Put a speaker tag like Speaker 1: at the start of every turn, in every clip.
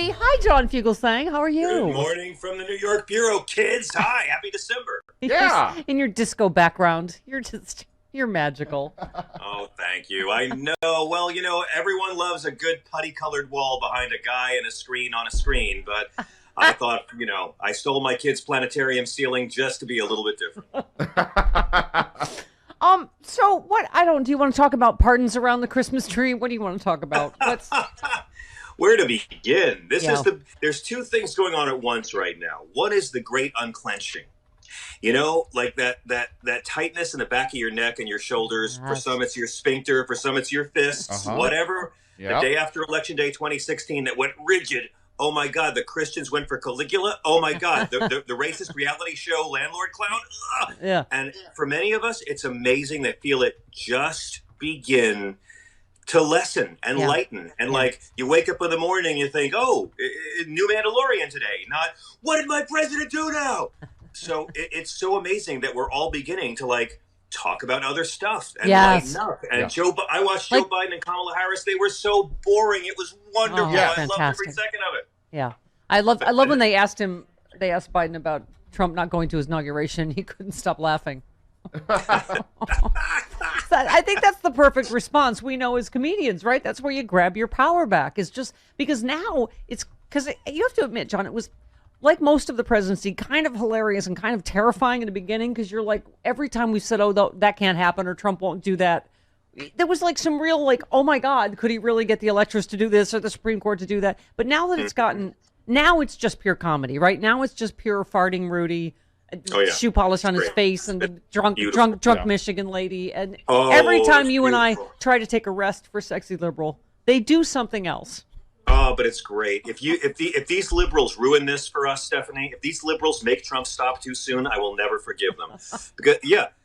Speaker 1: Hey, hi, John Fugelsang. How are you?
Speaker 2: Good morning from the New York Bureau, kids. Hi, happy December.
Speaker 3: Yeah.
Speaker 1: In your disco background, you're magical.
Speaker 2: Oh, thank you. I know. Well, everyone loves a good putty-colored wall behind a guy and a screen on a screen, but I thought, I stole my kid's planetarium ceiling just to be a little bit different.
Speaker 1: So what? Do you want to talk about pardons around the Christmas tree? What do you want to talk about?
Speaker 2: Where to begin? There's two things going on at once right now. One is the Great Unclenching. Like that tightness in the back of your neck and your shoulders.
Speaker 1: Yes.
Speaker 2: For some, it's your sphincter. For some, it's your fists. Whatever.
Speaker 3: Yep.
Speaker 2: The day after Election Day 2016 that went rigid. Oh, my God. The Christians went for Caligula. Oh, my God. The racist reality show Landlord Clown. Ugh.
Speaker 1: Yeah.
Speaker 2: And for many of us, it's amazing to feel it just begin to lessen and lighten. And like you wake up in the morning and you think, oh, new Mandalorian today. Not, what did my president do now? So it's so amazing that we're all beginning to talk about other stuff and lighten up. And I watched Joe Biden and Kamala Harris. They were so boring. It was wonderful.
Speaker 1: Oh,
Speaker 2: I loved every second of it.
Speaker 1: Yeah. I love when they asked Biden about Trump not going to his inauguration. He couldn't stop laughing. I think that's the perfect response we know as comedians, right? That's where you grab your power back. It's just because now because you have to admit, John, it was like most of the presidency, kind of hilarious and kind of terrifying in the beginning because you're like, every time we said, oh, that can't happen or Trump won't do that, there was some real oh my God, could he really get the electors to do this or the Supreme Court to do that? But now that now it's just pure comedy, right? Now it's just pure farting Rudy, shoe polish on his face and the drunk Michigan lady. And every time you and I try to take a rest for Sexy Liberal, they do something else.
Speaker 2: Oh, but it's great. If these liberals ruin this for us, Stephanie, if these liberals make Trump stop too soon, I will never forgive them. Because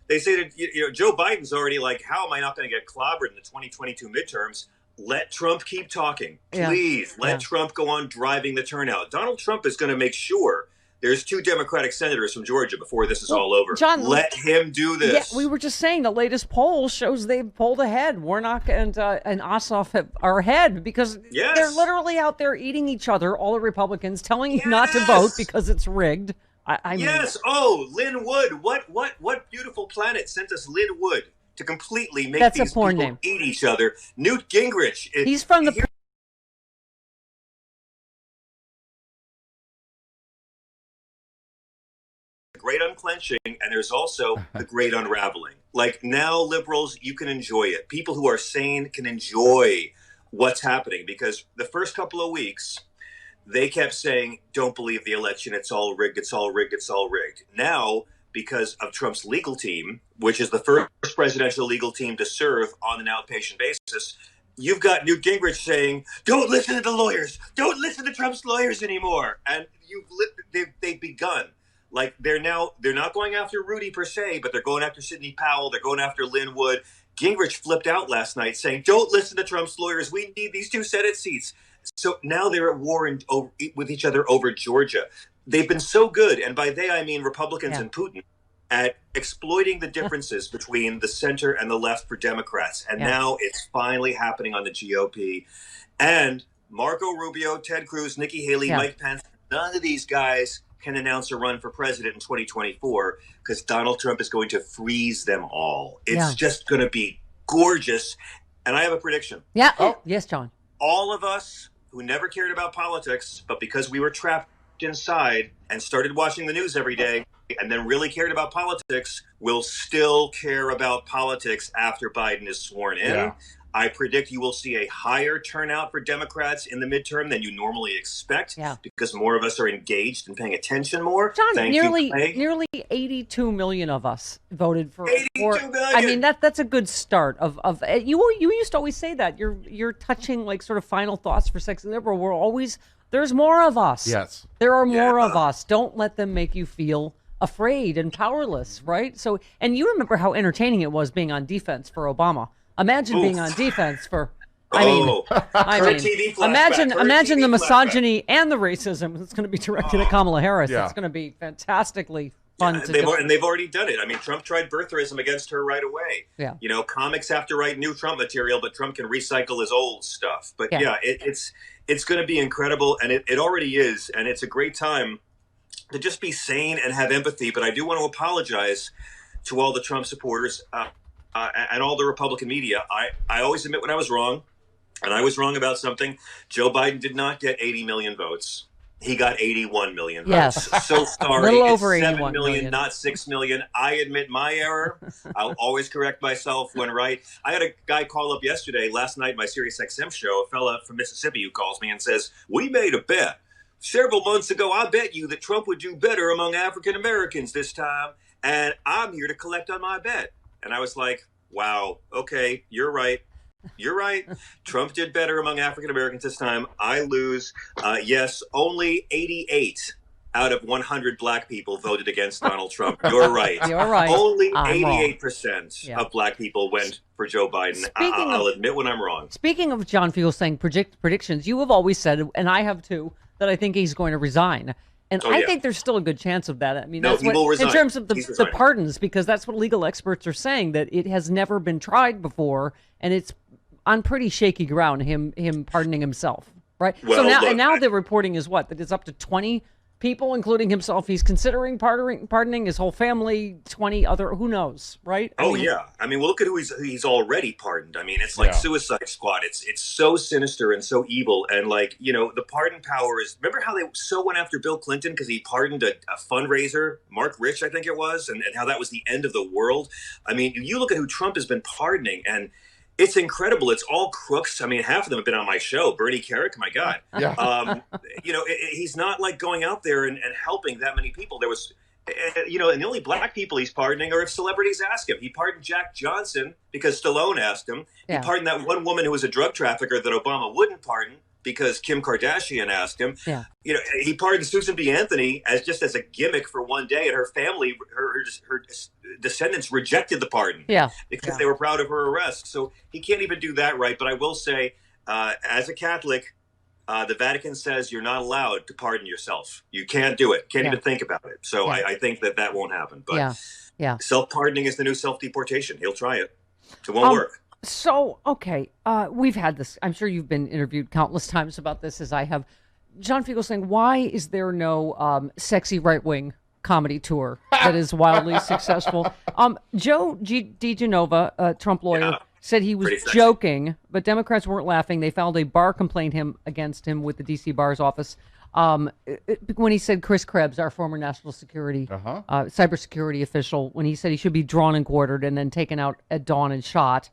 Speaker 2: they say that Joe Biden's already how am I not going to get clobbered in the 2022 midterms? Let Trump keep talking, please. Let Trump go on driving the turnout. Donald Trump is going to make sure there's 2 Democratic senators from Georgia before this is all over.
Speaker 1: John,
Speaker 2: let him do this.
Speaker 1: Yeah, we were just saying the latest poll shows they've pulled ahead. Warnock and Ossoff are ahead because they're literally out there eating each other, all the Republicans, telling you not to vote because it's rigged. I mean,
Speaker 2: Lynn Wood. What beautiful planet sent us Lynn Wood to completely make these people eat each other? Newt Gingrich.
Speaker 1: He's from the
Speaker 2: Great Unclenching, and there's also the Great Unraveling. Now, liberals, you can enjoy it. People who are sane can enjoy what's happening because the first couple of weeks, they kept saying, don't believe the election. It's all rigged. It's all rigged. It's all rigged. Now, because of Trump's legal team, which is the first presidential legal team to serve on an outpatient basis, you've got Newt Gingrich saying, don't listen to the lawyers. Don't listen to Trump's lawyers anymore. And they've begun. They're not going after Rudy per se, but they're going after Sidney Powell. They're going after Lynn Wood. Gingrich flipped out last night saying, don't listen to Trump's lawyers. We need these 2 Senate seats. So now they're at war with each other over Georgia. They've been so good, and by they I mean Republicans and Putin, at exploiting the differences between the center and the left for Democrats. And now it's finally happening on the GOP. And Marco Rubio, Ted Cruz, Nikki Haley, Mike Pence, none of these guys can announce a run for president in 2024 because Donald Trump is going to freeze them all. It's just going to be gorgeous. And I have a prediction.
Speaker 1: Yeah. Oh, yes, John.
Speaker 2: All of us who never cared about politics, but because we were trapped inside and started watching the news every day and then really cared about politics, will still care about politics after Biden is sworn in. Yeah. I predict you will see a higher turnout for Democrats in the midterm than you normally expect because more of us are engaged and paying attention more.
Speaker 1: John, nearly 82 million of us voted for
Speaker 2: 82 million.
Speaker 1: I mean, that's a good start of you used to always say that. You're touching sort of final thoughts for Sexy Liberal. There's more of us.
Speaker 3: Yes.
Speaker 1: There are more of us. Don't let them make you feel afraid and powerless, right? So, and you remember how entertaining it was being on defense for Obama. Imagine being on defense for, imagine the misogyny and the racism that's going to be directed at Kamala Harris. It's going to be fantastically fun to
Speaker 2: they've already done it. I mean, Trump tried birtherism against her right away.
Speaker 1: Yeah.
Speaker 2: You know, comics have to write new Trump material, but Trump can recycle his old stuff. But it's going to be incredible, and it already is, and it's a great time to just be sane and have empathy. But I do want to apologize to all the Trump supporters and all the Republican media. I always admit when I was wrong, and I was wrong about something. Joe Biden did not get 80 million votes. He got 81 million votes.
Speaker 1: Yes.
Speaker 2: So sorry.
Speaker 1: A little
Speaker 2: it's
Speaker 1: over
Speaker 2: 7
Speaker 1: 81 million,
Speaker 2: not 6 million. I admit my error. I'll always correct myself when right. I had a guy call up last night, my Sirius XM show, a fella from Mississippi who calls me and says, we made a bet. Several months ago, I bet you that Trump would do better among African Americans this time, and I'm here to collect on my bet. And I was like, wow, okay, you're right. You're right. Trump did better among African Americans this time. I lose. Yes, only 88 out of 100 black people voted against Donald Trump. You're right.
Speaker 1: You're right.
Speaker 2: Only
Speaker 1: I'm
Speaker 2: 88% of black people went for Joe Biden. I'll admit when I'm wrong.
Speaker 1: Speaking of John Fugelsang predictions, you have always said, and I have too, that I think he's going to resign. And I think there's still a good chance of that. I mean, that's
Speaker 2: he will resign.
Speaker 1: In terms of the pardons, because that's what legal experts are saying, that it has never been tried before, and it's on pretty shaky ground, him pardoning himself, right?
Speaker 2: Well,
Speaker 1: so now the reporting is what? That it's up to 20 people, including himself. He's considering pardoning his whole family, 20 other, who knows, right?
Speaker 2: I mean, well, look at who he's already pardoned. I mean, it's like Suicide Squad. It's so sinister and so evil. And like, you know, the pardon power is, remember how they so went after Bill Clinton because he pardoned a fundraiser, Mark Rich, I think it was, and how that was the end of the world. I mean, you look at who Trump has been pardoning, and it's incredible. It's all crooks. I mean, half of them have been on my show. Bernie Carrick, my God. Yeah. You know, he's not like going out there and helping that many people. There was, you know, and the only black people he's pardoning are if celebrities ask him. He pardoned Jack Johnson because Stallone asked him. Yeah. He pardoned that one woman who was a drug trafficker that Obama wouldn't pardon because Kim Kardashian asked him. Yeah. You know, he pardoned Susan B. Anthony as a gimmick for one day, and her family, her descendants rejected the pardon because they were proud of her arrest. So he can't even do that right. But I will say, as a Catholic, the Vatican says you're not allowed to pardon yourself. You can't do it. Can't even think about it. So I think that won't happen. But self-pardoning is the new self-deportation. He'll try it. It won't work.
Speaker 1: So, okay, we've had this. I'm sure you've been interviewed countless times about this, as I have. John Fugelsang, why is there no sexy right-wing comedy tour that is wildly successful? Joe DiGenova, Trump lawyer, said he was joking, but Democrats weren't laughing. They filed a bar complaint against him with the D.C. Bar's office when he said Chris Krebs, our former national security, cybersecurity official, when he said he should be drawn and quartered and then taken out at dawn and shot.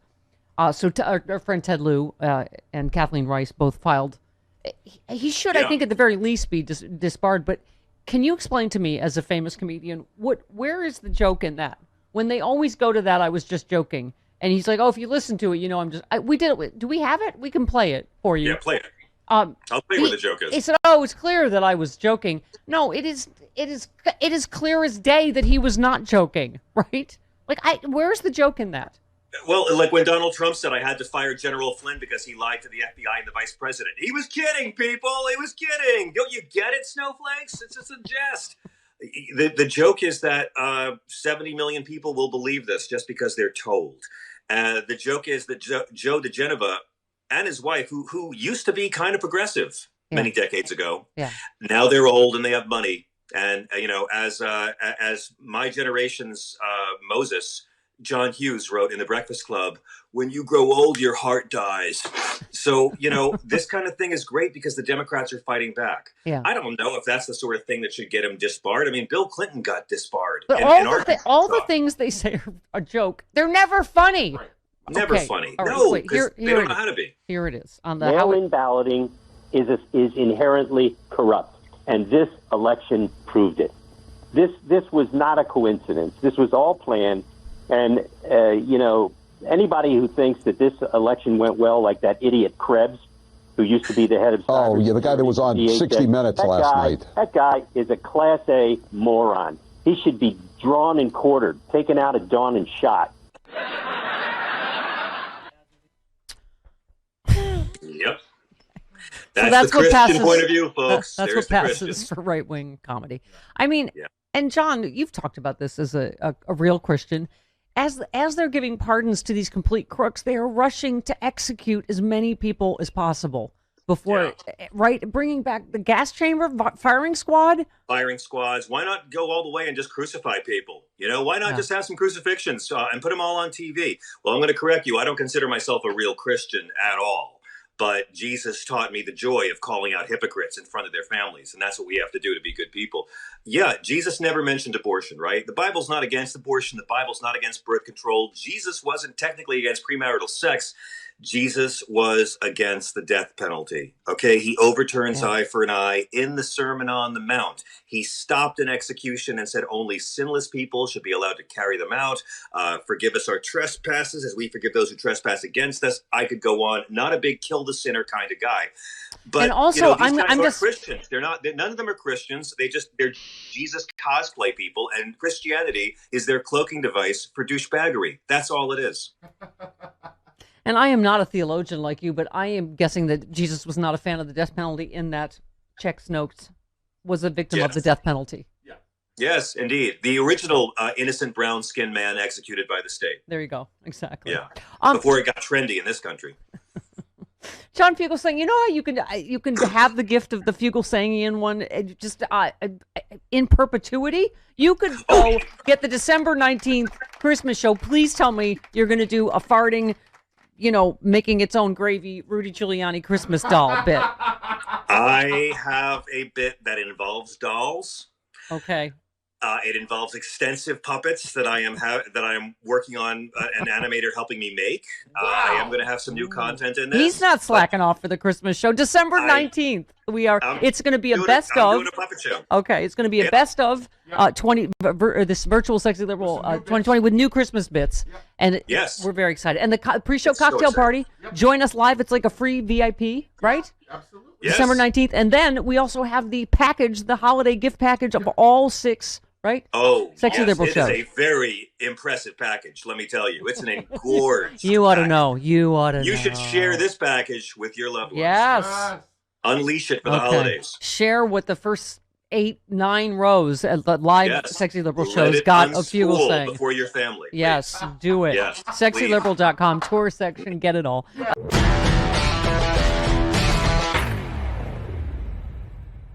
Speaker 1: So our friend Ted Lieu and Kathleen Rice both filed. He should, I think, at the very least be disbarred. But can you explain to me, as a famous comedian, where is the joke in that? When they always go to that, I was just joking. And he's like, oh, if you listen to it, you know, we did it. Do we have it? We can play it for you.
Speaker 2: Yeah, play it. I'll tell you where the joke is.
Speaker 1: He said, oh, it's clear that I was joking. No, it is clear as day that he was not joking, right? Like, where's the joke in that?
Speaker 2: Well, like when Donald Trump said I had to fire General Flynn because he lied to the FBI and the vice president. He was kidding, people. He was kidding. Don't you get it, snowflakes? It's just a jest. The joke is that 70 million people will believe this just because they're told. The joke is that Joe DiGenova and his wife, who used to be kind of progressive many decades ago, now they're old and they have money. And, you know, as my generation's Moses, John Hughes, wrote in The Breakfast Club, when you grow old, your heart dies. So, you know, this kind of thing is great because the Democrats are fighting back. Yeah. I don't know if that's the sort of thing that should get him disbarred. I mean, Bill Clinton got disbarred.
Speaker 1: But all the things they say are a joke. They're never funny. Right.
Speaker 2: Never funny.
Speaker 1: Right,
Speaker 2: no, because they don't know how to be.
Speaker 1: Here it is.
Speaker 3: Mail-in balloting is inherently corrupt, and this election proved it. This was not a coincidence. This was all planned. And, you know, anybody who thinks that this election went well, like that idiot Krebs, who used to be the head of...
Speaker 4: Oh, yeah, the guy that was on 60 Minutes last night.
Speaker 3: That guy is a Class A moron. He should be drawn and quartered, taken out at dawn and shot.
Speaker 2: Yep.
Speaker 1: that's
Speaker 2: the
Speaker 1: what
Speaker 2: Christian
Speaker 1: passes.
Speaker 2: point of view, folks.
Speaker 1: That's
Speaker 2: There's
Speaker 1: what
Speaker 2: the
Speaker 1: passes
Speaker 2: Christians.
Speaker 1: for right-wing comedy. I mean,
Speaker 2: Yeah.
Speaker 1: and John, you've talked about this as a real Christian. As they're giving pardons to these complete crooks, they are rushing to execute as many people as possible before, right? Bringing back the gas chamber firing squad.
Speaker 2: Firing squads. Why not go all the way and just crucify people? Why not just have some crucifixions and put them all on TV? Well, I'm going to correct you. I don't consider myself a real Christian at all. But Jesus taught me the joy of calling out hypocrites in front of their families. And that's what we have to do to be good people. Yeah, Jesus never mentioned abortion, right? The Bible's not against abortion. The Bible's not against birth control. Jesus wasn't technically against premarital sex. Jesus was against the death penalty. Okay, he overturns eye for an eye in the Sermon on the Mount. He stopped an execution and said only sinless people should be allowed to carry them out. Forgive us our trespasses as we forgive those who trespass against us. I could go on. Not a big kill the sinner kind of guy. But
Speaker 1: and also,
Speaker 2: these guys
Speaker 1: I'm
Speaker 2: aren't
Speaker 1: just
Speaker 2: Christians. None of them are Christians. They're Jesus cosplay people, and Christianity is their cloaking device for douchebaggery. That's all it is.
Speaker 1: And I am not a theologian like you, but I am guessing that Jesus was not a fan of the death penalty in that Czech Notes was a victim of the death penalty.
Speaker 2: Yeah. Yes, indeed. The original innocent brown-skinned man executed by the state.
Speaker 1: There you go. Exactly.
Speaker 2: Yeah. Before it got trendy in this country.
Speaker 1: John Fugelsang, you know how you can have the gift of the Fugelsangian one just in perpetuity? You could go get the December 19th Christmas show. Please tell me you're going to do a farting, making its own gravy Rudy Giuliani Christmas doll bit.
Speaker 2: I have a bit that involves dolls.
Speaker 1: Okay.
Speaker 2: It involves extensive puppets that I am working on an animator helping me make. Wow. I am going to have some new content in this.
Speaker 1: He's not slacking off for the Christmas show. December 19th. It's going to be a best of.
Speaker 2: I'm doing a puppet show.
Speaker 1: Okay, it's going to be a best of 20 this virtual Sexy Liberal 2020 with new Christmas bits. And we're very excited. And the pre-show cocktail party, join us live. It's like a free VIP, right?
Speaker 5: Absolutely.
Speaker 2: Yes.
Speaker 1: December 19th. And then we also have the package, the holiday gift package of all 6, right?
Speaker 2: Oh,
Speaker 1: Sexy Liberal shows.
Speaker 2: It is a very impressive package, let me tell you. It's an engorged
Speaker 1: You ought to know. You
Speaker 2: should share this package with your loved ones.
Speaker 1: Yes.
Speaker 2: Unleash it for the holidays.
Speaker 1: Share what the first 8-9 rows at the live Sexy Liberal
Speaker 2: Let
Speaker 1: shows
Speaker 2: it
Speaker 1: got of
Speaker 2: unspool
Speaker 1: Fugelsang.
Speaker 2: before your family.
Speaker 1: Yes, do it.
Speaker 2: Yes,
Speaker 1: SexyLiberal.com, tour section, get it all.